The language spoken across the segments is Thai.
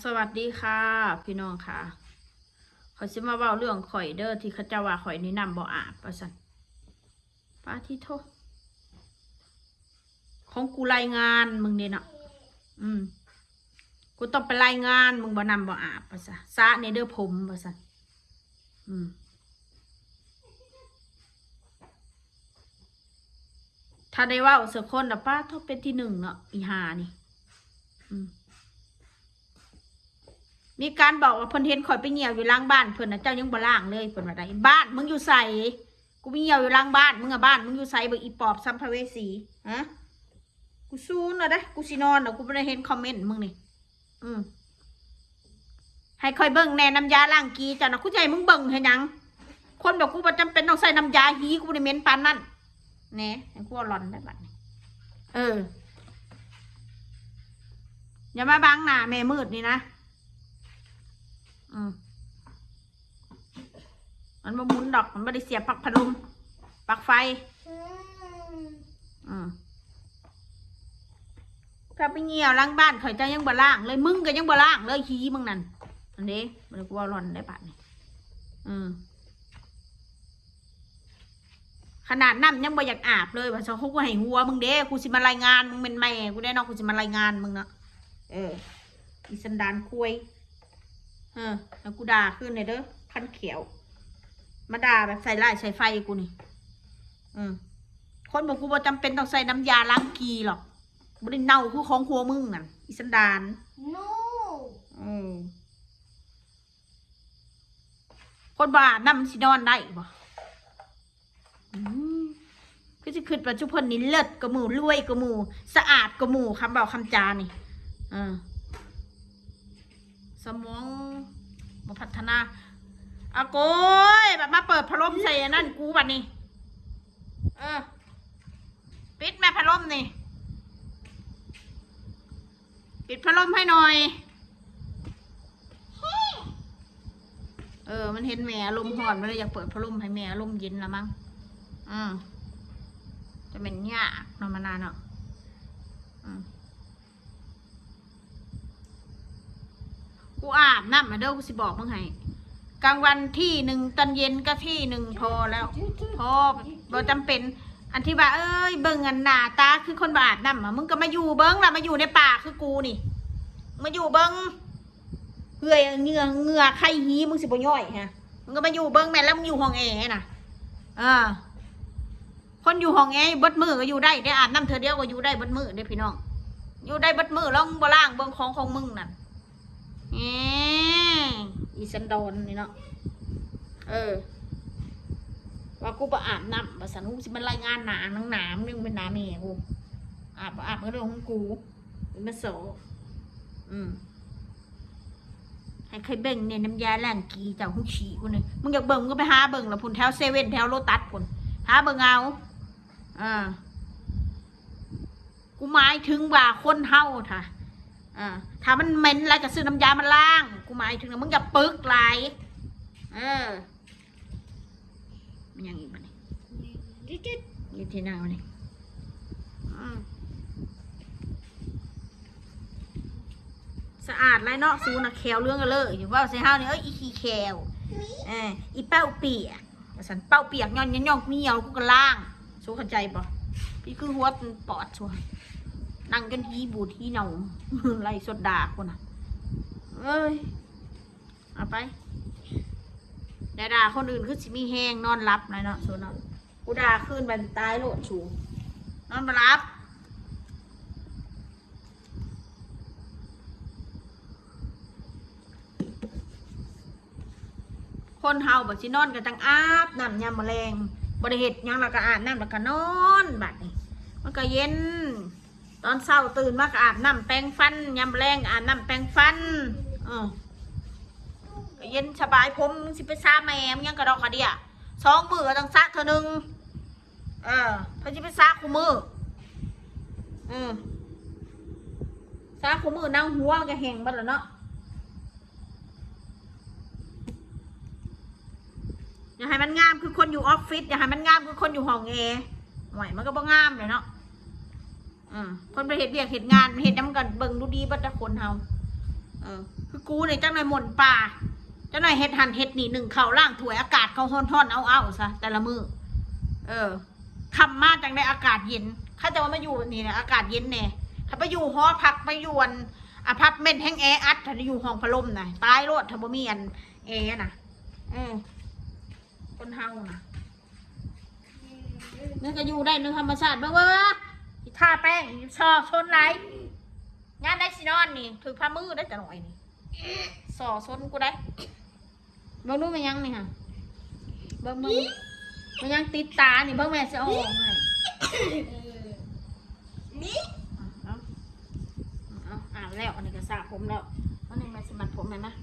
สวัสดีค่ะพี่น้องค่ะเขาจะมาเว้าเรื่องข่อยเด้อที่เขาจะว่าข่อยนี่นำบ่อาบว่าซั่นป้าที่โทษของกูรายงานมึงเนี่ยเนาะกูต้องไปรายงานมึงบ่นำบ่อาบว่าซั่นซะในเด้อผมว่าซั่นถ้าได้เว้าสักคนน่ะป้าต้องเป็นที่หนึ่งเนาะอีหานี่มีการบอกว่าเพิ่นเห็นข่อยไปเหี่ยวอยู่หลังบ้านเพิ่นน่ะเจ้ายังบ่ล้างเลยเพิ่นว่าได้บ้านมึงอยู่ไสกูไปเหี่ยวอยู่หลังบ้านมึงอะบ้านมึงอยู่ไสบ่อีปอบสัมภเวสีฮะกูซูนน่ะเด้กูสินอนน่ะกูบ่ได้เห็นคอมเมนต์มึงนี่ให้ค่อยเบิ่งแน่น้ำยาล้างกีจ้ะนะกูจะให้มึงเบิ่งให้หยังคนบอกกูบ่จำเป็นต้องใส่น้ำยาหีกูบ่ได้เหม็นปานนั้นแหน่ให้กูเอาหลอนได้บัดนี้อย่ามาบังหน้าแม่มืดนี่นะมันบ่หมุนดอกมันไม่ได้เสียบปลั๊กพัดลมปลั๊กไฟถ้าไปเหี่ยวล้างบ้านข่อยจะยังบ่ล้างเลยมึงก็ยังบ่ล้างเลยขี้มึงนั่นอันนี้มันกูว่าร้อนได้ปะนี่ขนาดน้ำยังบ่อยากอาบเลยว่าเขากูให้หัวมึงเด้กูสิมารายงานมึงเป็นแม่กูได้นอกกูสิมารายงานมึงเนาะอีสันดานคุยแล้วกูด่าขึ้นเลยเด้อคันเขียวมาด่าแบบใส่ไล่ใส่ไฟกูนี่คนบอกกูบ่จำเป็นต้องใส่น้ำยาล้างกีหรอกบ่ได้เน่าคือของหัวมึงนั่นอีสันดาน no คนบ้าน้ำสินอนได้บ่ก็จะขึ้นปัจจุบันนี้เลิศกระหมูรวยกระหมูสะอาดกระหมูคำเบาคำจานี่สมองมาพัฒนาอาโกยแบบมาเปิดพัดลมใส่นั่นกูบัดนี้ปิดแม่พัดลมนี่ปิดพัดลมให้หน่อยมันเห็นแม่ลมห่อนมันเลยอยากเปิดพัดลมให้แม่ลมเย็นละมั้งจะเป็นยากนอนมานานเนาะกูอาบน้ำมาเด้อกูสิบอกมึงให้กลางวันที่หนึ่งตอนเย็นก็ที่หนึ่งพอแล้วพอบ่จำเป็นอันที่ว่าเบิ่งอันหน้าตาคือคนบาดน้ำมึงก็มาอยู่เบิ้งละมาอยู่ในป่าคือกูนี่มาอยู่เบิ้งเหื่อยเหงื่อไข่หีมึงสิบ่ย่อยฮะมึงก็มาอยู่เบิ้งแม่แล้วมึงอยู่ห้องแอร์น่ะคนอยู่ห้องแอร์บดมือก็อยู่ได้ได้อาบน้ำเธอเดียวก็อยู่ได้บดมือได้พี่น้องอยู่ได้บดมือแล้วมึงบ่ล่างเบิ้งของมึงนั่นอีสันดอนนี่เนาะว่ากูไปอาบน้ำภาษาลูกสิมันรายงานหนาหนามึงเป็นหนาเมียกูอาบเรื่องของกูเป็นมาโสให้ใครเบ่งเนี่ยน้ำยาล้างกีเจ้าหุกฉีกูเนี่ยมึงอยากเบิ่งก็ไปหาเบิ่งละพุ่นแถวเซเว่นแถวโลตัสพุ่นหาเบิ่งเอากูหมายถึงว่าคนเฮาท่ะถ้ามันเหม็นอะไรก็ซื้อน้ำยามันล้างกูหมายถึงมึงอย่าปึกไหลมันยังอีกบ้านี่ยืดที่หน้ามานี่สะอาดไรเนาะซูนะแคลเรื่องกันเลยอยู่ว่าใส่ห้าวนี่อีขี้แคลอีเป้าเปียกสันเป้าเปียกย่องมีเหนียวกูก็ล่างสู้เข้าใจปะพี่คือหัวปอดชัวนั่งกันทีบูดที่เนาไล่สดดาคนน่ะเอาไปด่าคนอื่นคือสิมีแห้งนอนรับเลยเนาะโซนกูด่าขึ้นไปตายโลดชูนอนมารับคนเฮาแบบสินอนกันจังอาบน้ำยามแมลงบริเหตุยังเราก็อาบน้ำแล้วก็นอนบัดนี้มันก็เย็นตอนเช้าตื่นมาก็อาบน้ำแปรงฟันยามแรงอาบน้ำแปรงฟันก็เย็นสบายผมสิไปซาแม่มยังกระดอกกระเดีย2 มือก็ต้องซักเท่านึงเพอสิไปซักคู่มือซักคู่มือนั่งหัวก็แห้งบัดแล้วเนาะอย่าให้มันงามคือคนอยู่ออฟฟิศอย่าให้มันงามคือคนอยู่ห้องแอร์หน่อยมันก็บ่งามเลยเนาะคนไปเหตุเวียกเหตุงานเหตุน้ำกันเบิ่งดูดีบัดคนเฮา คือกูเนี่ยจังหน่อยหม่นป่าจังหน่อยเฮ็ดหันเฮ็ดนี่หนึ่งเข่าล่างถวยอากาศเขาฮ้อนๆเอาซะแต่ละมือคำมาจังได้อากาศเย็นข้าจะว่ามาอยู่นี่นะอากาศเย็นแน่ถ้าไปอยู่หอพักไปอยู่อพาร์ตเมนต์แห้งแออัดถ้าอยู่ห้องพัดลมนะตายโลดถ้าบ่มีอันแอร์นะคนเฮานะนึกก็อยู่ได้นึกธรรมชาติเบ้อท่าแป้งชอบชนไรงานได้สินอนนี่ถือผ้ามือได้จะหน่อยนี่สอชนกูได้เบิ่งรู้มันยังนี่ค่ะเบิ่งมันยังติดตานี่เบิ่งแม่จะเอาออกให้แล้วอันนี้ก็สระผมแล้วอันนี้มาสมัดผมเลยนะ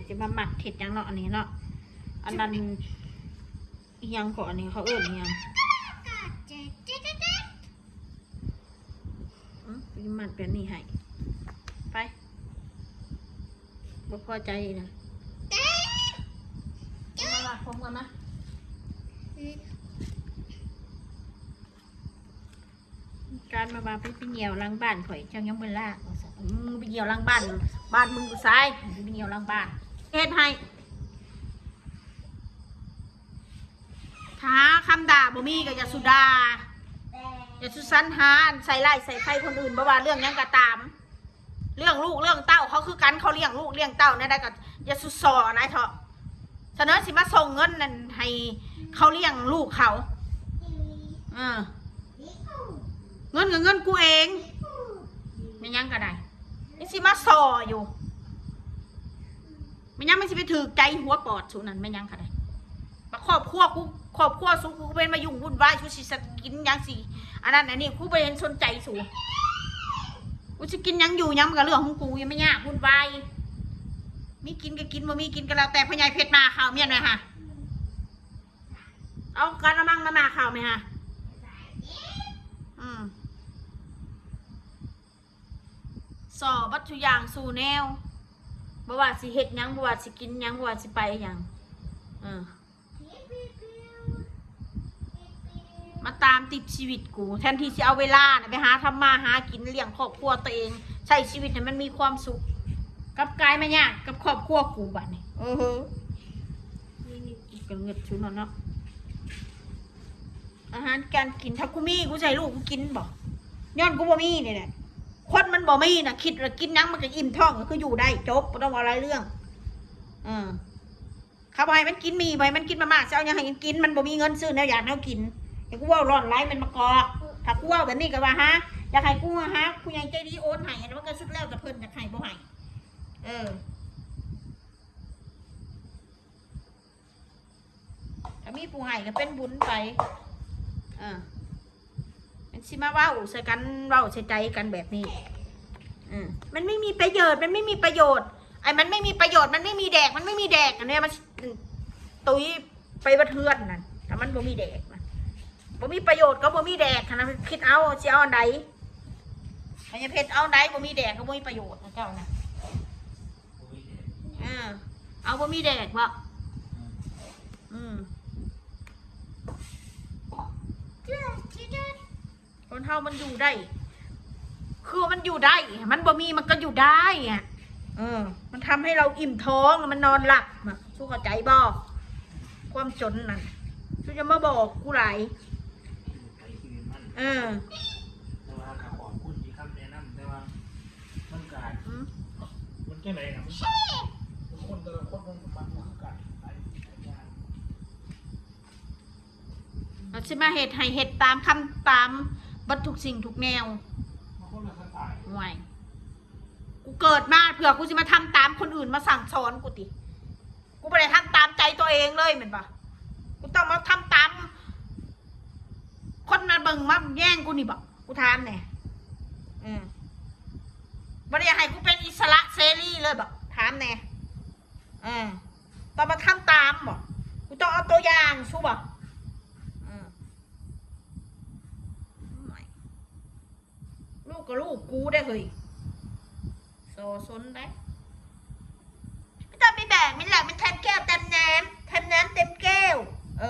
จะมาหมัดเห็ดยังเนาะอันนี้เนาะอันนั้นยังก่อนอันนี้เขายังหมัดแบบนี้ให้ไปบ่พอใจนะมาหมัดผมกันนะการมาไปเหี่ยวล้างบ้านข่อยเจ้ายังเป็นล่ามึงไปเหี่ยวล้างบ้านมึงกูซ้ายไปเหี่ยวล้างบ้านเฮ็ดให้ท้าคำด่าบ่มีก็อย่าสุดาอย่าสุสันหาใส่ไล่ใส่ไฟคนอื่นบ่ว่าเรื่องยังกะตามเรื่องลูกเรื่องเต้าเขาคือกันเขาเลี้ยงลูกเลี้ยงเต้าเนี่ยได้ก็อย่าสุดส่อนะเถอะเสนอสิมาส่งเงินนั่นให้เขาเลี้ยงลูกเขาเงินกับเงินกูเองไม่ยังก็ได้นี่สิมาซออยู่ไม่ยังไม่สิไปถือใจหัวปอดสูนั่นไม่ยังก็ได้มาครอบครัวสูกูเป็นมายุ่งวุ่นวายชูสิสกินยังสิอันนั้นอันนี้กูไปเห็นสนใจสูกูจะกินยังอยู่ยังกับเรื่องของกูยังไม่ยากวุ่นวายมีกินก็กินบ่มีกินก็แล้วแต่พ่อใหญ่เพชรมาข่าวเมียนไหมฮะเอาการละมั่งมาข่าวไหมฮะสอบัตถุอย่างสู่แนวบ่ว่าสิเฮ็ดยังบ่ว่าสิกินยังบ่ว่าสิไปยังมาตามติดชีวิตกูแทนที่จะเอาเวลาไปหาทำมาหากินเลี้ยงครอบครัวตัวเองใช้ชีวิตให้มันมีความสุขกับกายมันยากกับครอบครัวกูบัดนี้นี่กันเงิดชุนเนาะอาหารการกินถ้ากูมีกูใส่ลูกกูกินบ่ย้อนกูบ่มีนี่แหละคนมันบ่มีนะคิดว่ากินยังมันก็อิ่มท้องก็คืออยู่ได้จบไม่ต้องอะไรเรื่องข้าวใบมันกินมีใบมันกินมากๆจะเอาอย่างให้กินมันบ่มีเงินซื้อแนวอยากแนวกินไอ้กูว่าร้อนไรมันมากอกถ้ากูว่าแบบนี้ก็ว่าฮะอยากให้กูฮะกูยังใจดีโอนให้อันนั้นมันก็สุดแล้วแต่เพิ่นอยากให้บ่ให้ถ้ามีผู้ให้ก็เป็นบุญไปมันสิมาเว้าใส่กันเว้าใส่ใจกันแบบนี้มันไม่มีประโยชน์มันไม่มีประโยชน์ไอ้มันไม่มีประโยชน์มันไม่มีแดกมันไม่มีแดกอันนี้มันตุ้ยไปบัดเทือนนั่นถ้ามันบ่มีแดกนะบ่มีประโยชน์ก็บ่มีแดกนะคิดเอาสิเอาอันใดไอ้เพชรเอาอันใดบ่มีแดกก็บ่มีประโยชน์นะเจ้านะเอาบ่มีแดกวะคนเฮามันอยู่ได้คือมันอยู่ได้มันบ่มีมันก็อยู่ได้อ่ะมันทำให้เราอิ่มท้องมันนอนหลับสู้เข้าใจบ่ความจนนั่นสู้จะมาบอกกูไหลแต่ว่าขอบคุณที่คำแนะนำแต่ว่ามันการมันแค่ไหนนะคนแต่ละคนมันหัวกันเราจะมาเหตุให้เหตุตามคำตามบัตรทุกสิ่งทุกแนวห่วยกูเกิดมาเผื่อกูจะมาทำตามคนอื่นมาสั่งสอนกูติกูไม่ได้ทำตามใจตัวเองเลยเหมือนปะกูต้องมาทำตามคนมาเบิ่งมาแย่งกูนี่บอกกูทำเนี่ยไม่ได้ให้กูเป็นอิสระเสรีเลยบอกถามเนี่ยต้องมาทำตามบอกกูต้องเอาตัวอย่างสู้บอกลูกกับลูกกูได้เลยโซซนได้ไม่ต้องไปแบ่งไม่หลักมันเต็มแก้วเต็มน้ำเต็มแก้วเ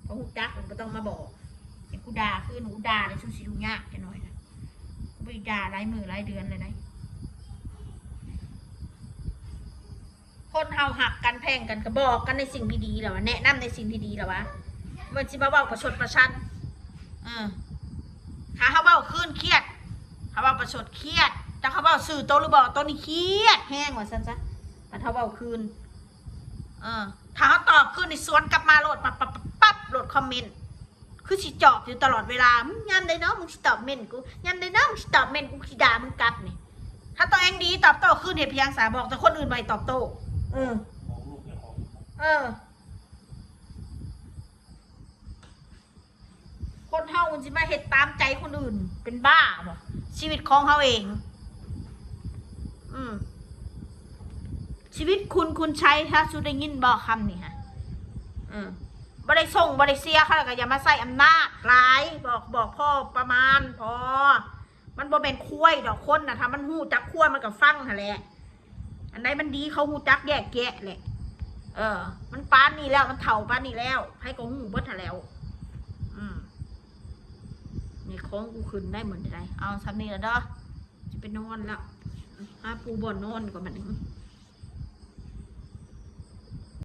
พราะหูจักมันก็ต้องมาบอกไอ้กูด่าคือหนูด่าเลยชูสิดูยากจะหน่อยนะกูไปด่าหลายมือหลายเดือนเลยนะ คนเฮาหักกันแพงกันก็บอกกันในสิ่งดีๆแล้ววะแนะนำในสิ่งดีๆแล้ววะมันสิมาเว้าประชดประชันถ้าเขาเว้าคืนเครียดเขาเว้าประชดเครียดแต่เขาเว้าสื่อโตหรือบอกตัวนี้เครียดแห้งว่าซั่นซะแต่เขาเว้าคืนถ้าเขาตอบคืนในสวนกลับมาโหลดปั๊บโหลดคอมเมนต์คือสิจอบอยู่ตลอดเวลามึงยามใดเนาะมึงสิตอบเมนกูยามใดเนาะมึงสิตอบเมนกูสิด่ามึงกลับนี่ถ้าตัวเองดีตอบโต้คืนเหตุเพียงสาบอกแต่คนอื่นไม่ตอบโต้ของลูกเนี่ยของคนเฮามันสิมาเหตุตามใจคนอื่นเป็นบ้าบ่ชีวิตของเฮาเองชีวิตคุณใช้ถ้าสุดได้ยินบอกคำนี่ฮะบ่ได้ส่งบ่ได้เสียค่ะแล้วก็อย่ามาใส่อำนาจร้ายบอกพ่อประมาณพอมันบ่เป็นคุ้ยดอกคนนะถ้ามันหู้จักคุ้ยมันก็ฟังหั่นแหละอันไหนมันดีเขาหู้จักแยกแยะแหละมันปานนี่แล้วมันเฒ่าปานนี่แล้วให้ก็หู้เบิดหั่นแล้วนี่ของกูขึ้นได้เหมือนไรเอาซ้ำนี่แล้วเด้อจะไปนอนแล้วปูบ่อนนอนก่อนมัน